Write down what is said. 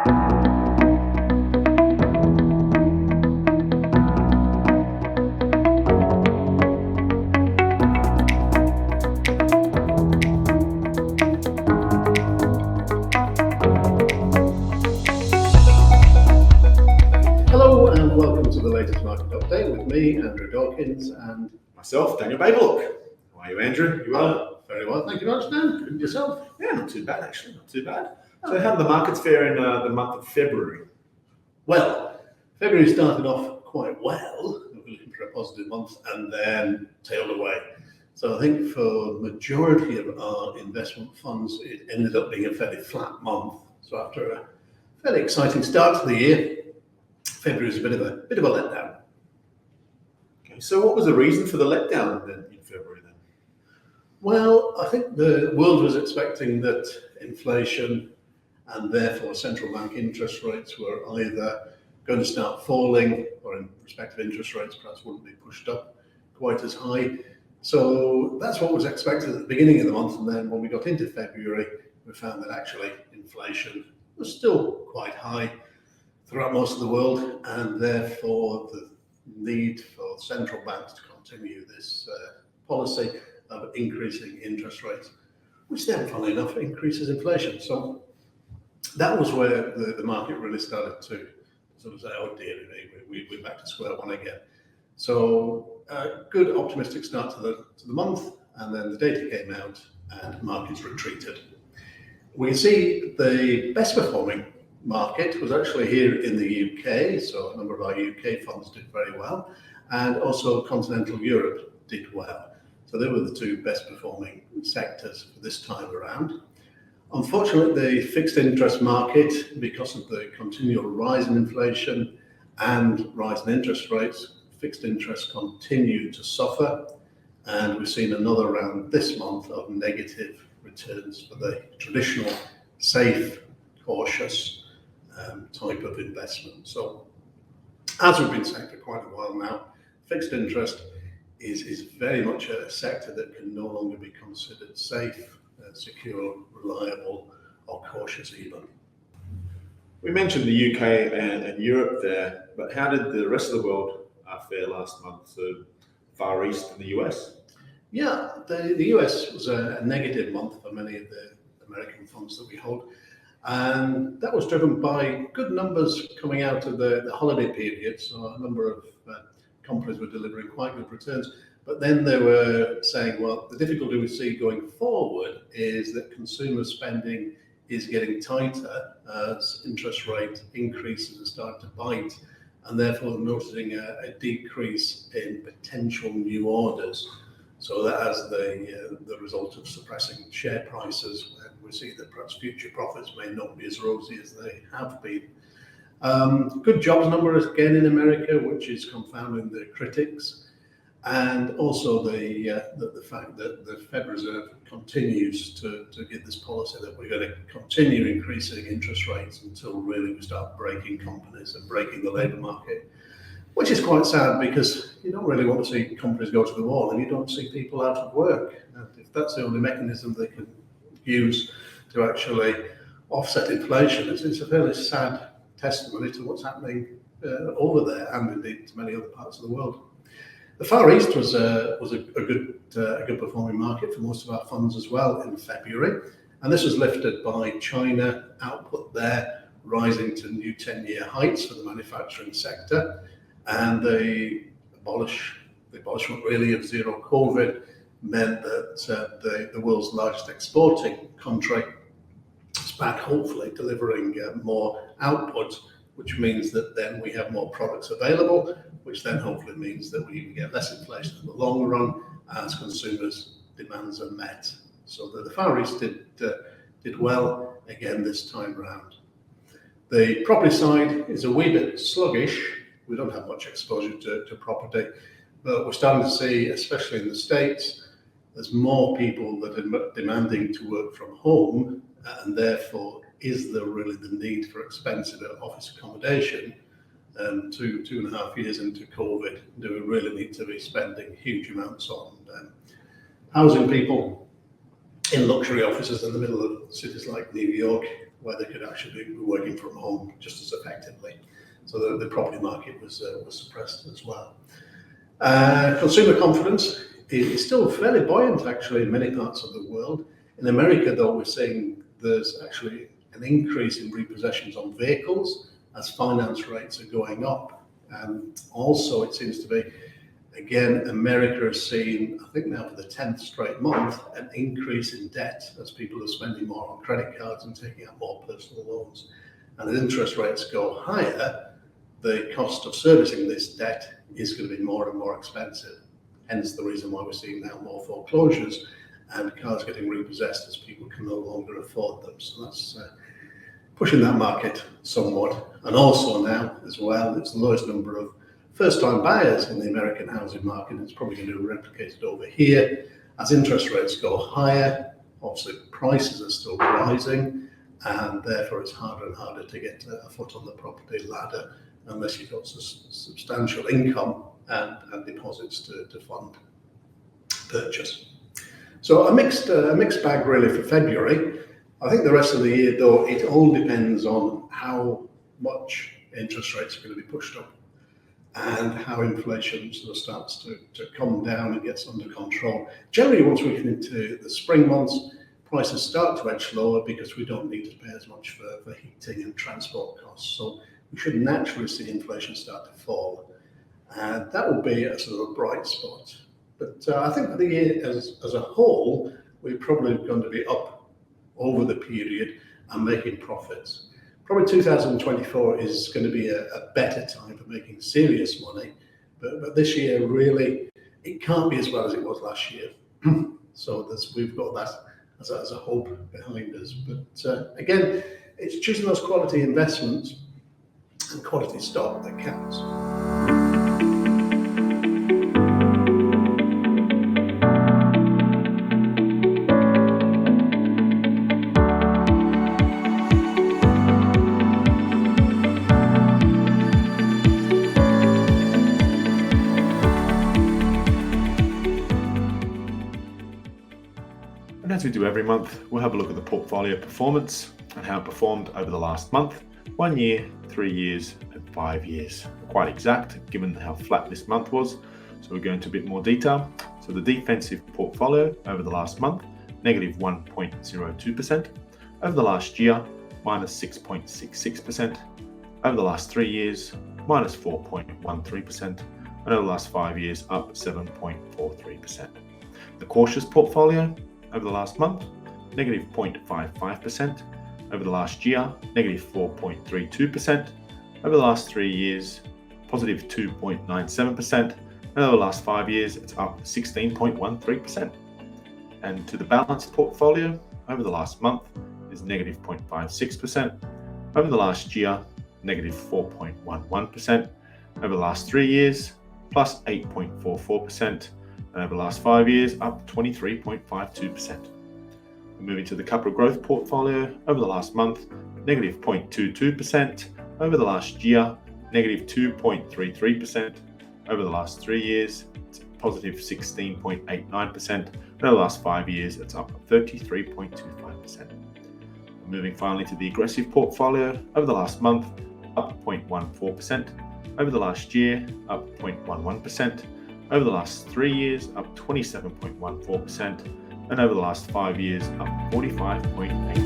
Hello and welcome to the latest market update with me, Andrew Dawkins, and myself, Daniel Bajwoluk. How are you, Andrew? You well? Very well, thank you very much, Dan. And yourself? Yeah, not too bad actually, not too bad. So how did the markets fare in the month of February? Well, February started off quite well. We were looking for a positive month and then tailed away. So I think for the majority of our investment funds, it ended up being a fairly flat month. So after a fairly exciting start to the year, February was a bit of a letdown. Okay, so what was the reason for the letdown then in February then? Well, I think the world was expecting that inflation and therefore central bank interest rates were either going to start falling, or in respective interest rates perhaps wouldn't be pushed up quite as high. So that's what was expected at the beginning of the month, and then when we got into February, we found that actually inflation was still quite high throughout most of the world, and therefore the need for central banks to continue this policy of increasing interest rates, which then, funnily enough, increases inflation. So that was where the market really started to sort of say, oh dear, we're back to square one again. So a good optimistic start to the month, and then the data came out and markets retreated. We see the best performing market was actually here in the UK, so a number of our UK funds did very well, and also continental Europe did well. So they were the two best performing sectors for this time around. Unfortunately, the fixed interest market, because of the continual rise in inflation and rise in interest rates, fixed interest continued to suffer, and we've seen another round this month of negative returns for the traditional safe, cautious type of investment. So as we've been saying for quite a while now, fixed interest is very much a sector that can no longer be considered safe, secure, reliable, or cautious even. We mentioned the UK and Europe there, but how did the rest of the world fare last month? So Far East and the US? Yeah, the US was a negative month for many of the American funds that we hold. And that was driven by good numbers coming out of the holiday period. So a number of companies were delivering quite good returns. But then they were saying, well, the difficulty we see going forward is that consumer spending is getting tighter as interest rate increases are starting to bite, and therefore noticing a decrease in potential new orders. So that has the result of suppressing share prices, and we see that perhaps future profits may not be as rosy as they have been. Good jobs numbers again in America, which is confounding the critics, and also the fact that the Fed Reserve continues to give this policy that we're going to continue increasing interest rates until really we start breaking companies and breaking the labour market. Which is quite sad, because you don't really want to see companies go to the wall and you don't see people out of work. And if that's the only mechanism they can use to actually offset inflation, it's a fairly sad testimony to what's happening over there, and indeed to many other parts of the world. The Far East was a good performing market for most of our funds as well in February, and this was lifted by China output there rising to new 10-year heights for the manufacturing sector. And the abolishment really of zero COVID meant that the world's largest exporting country is back, hopefully delivering more output, which means that then we have more products available, which then hopefully means that we get less inflation in the long run as consumers' demands are met. So the Far East did well again this time round. The property side is a wee bit sluggish. We don't have much exposure to property, but we're starting to see, especially in the States, there's more people that are demanding to work from home, and therefore is there really the need for expensive office accommodation? 2.5 years into COVID, do we really need to be spending huge amounts on housing people in luxury offices in the middle of cities like New York where they could actually be working from home just as effectively. So the property market was suppressed as well. Consumer confidence is still fairly buoyant actually in many parts of the world. In America though, we're seeing there's actually an increase in repossessions on vehicles as finance rates are going up. And also it seems to be, again, America has seen, I think now for the 10th straight month, an increase in debt as people are spending more on credit cards and taking out more personal loans. And as interest rates go higher, the cost of servicing this debt is going to be more and more expensive. Hence the reason why we're seeing now more foreclosures and cars getting repossessed as people can no longer afford them. So that's pushing that market somewhat. And also now as well, it's the lowest number of first-time buyers in the American housing market. It's probably going to be replicated over here. As interest rates go higher, obviously prices are still rising, and therefore it's harder and harder to get a foot on the property ladder unless you've got substantial income and deposits to fund purchase. So a mixed bag really for February. I think the rest of the year though, it all depends on how much interest rates are going to be pushed up and how inflation sort of starts to come down and gets under control. Generally, once we get into the spring months, prices start to edge lower because we don't need to pay as much for heating and transport costs. So we should naturally see inflation start to fall. And that will be a sort of a bright spot. But I think for the year as a whole, we're probably going to be up over the period and making profits. Probably 2024 is going to be a better time for making serious money. But this year, really, it can't be as well as it was last year. So we've got that as a hope behind us. But again, it's choosing those quality investments and quality stock that counts. And as we do every month, we'll have a look at the portfolio performance and how it performed over the last month, 1 year, 3 years, and 5 years. Quite exact, given how flat this month was. So we'll go into a bit more detail. So the defensive portfolio over the last month, negative 1.02%. Over the last year, minus 6.66%. Over the last 3 years, minus 4.13%. And over the last 5 years, up 7.43%. The cautious portfolio over the last month, negative 0.55%. Over the last year, negative 4.32%. Over the last 3 years, positive 2.97%. And over the last 5 years, it's up 16.13%. And to the balanced portfolio, over the last month is negative 0.56%. Over the last year, negative 4.11%. Over the last 3 years, plus 8.44%. And over the last 5 years, up 23.52%. Moving to the capital growth portfolio, over the last month, negative 0.22%. Over the last year, negative 2.33%. Over the last 3 years, it's positive 16.89%. And over the last 5 years, it's up 33.25%. Moving finally to the aggressive portfolio, over the last month, up 0.14%. Over the last year, up 0.11%. Over the last 3 years, up 27.14%, and over the last 5 years, up 45.8%.